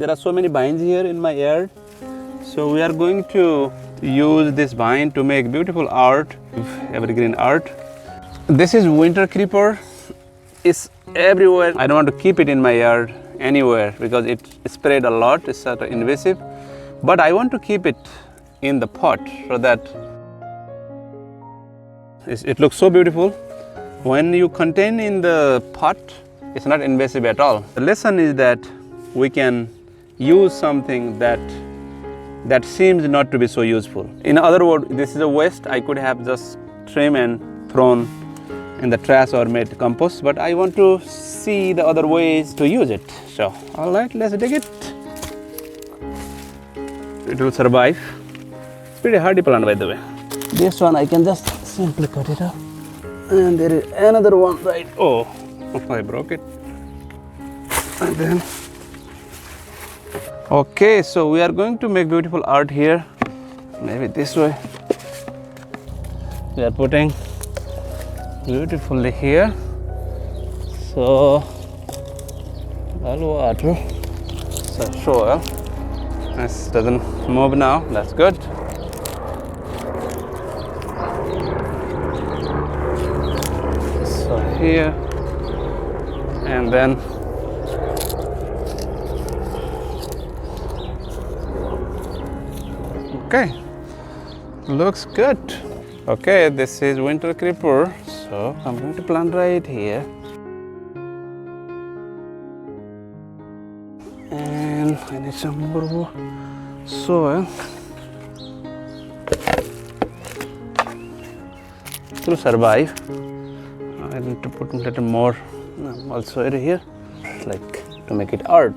There are so many vines here in my yard. So we are going to use this vine to make beautiful art, evergreen art. This is Wintercreeper. It's everywhere. I don't want to keep it in my yard anywhere because it spread a lot. It's sort of invasive. But I want to keep it in the pot so that it looks so beautiful. When you contain in the pot, it's not invasive at all. The lesson is that we can use something that seems not to be so useful. In other words, this is a waste. I could have just trimmed and thrown in the trash or made compost, but I want to see the other ways to use it. So, all right, let's dig it. It will survive. It's pretty hardy plant, by the way. This one I can just simply cut it up. And there is another one, right? Oh, I broke it. And then, okay, so we are going to make beautiful art here. Maybe this way. We are putting beautifully here. So, all water. So, soil. This doesn't move now. That's good. So here, and then okay, looks good. Okay, this is Wintercreeper, so I'm going to plant right here. And I need some more soil. It will survive. I need to put a little more also here, like to make it art.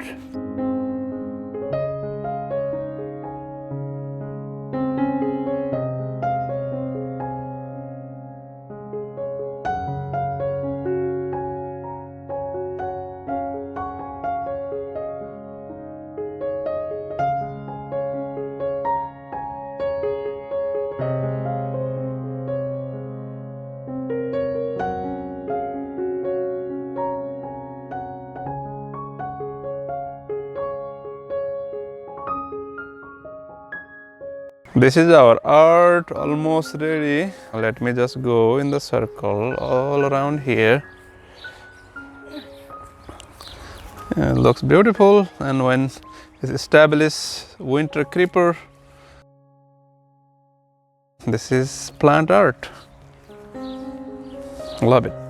This is our art almost ready. Let me just go in the circle all around here. It looks beautiful, and when it's established Wintercreeper, this is plant art. Love it.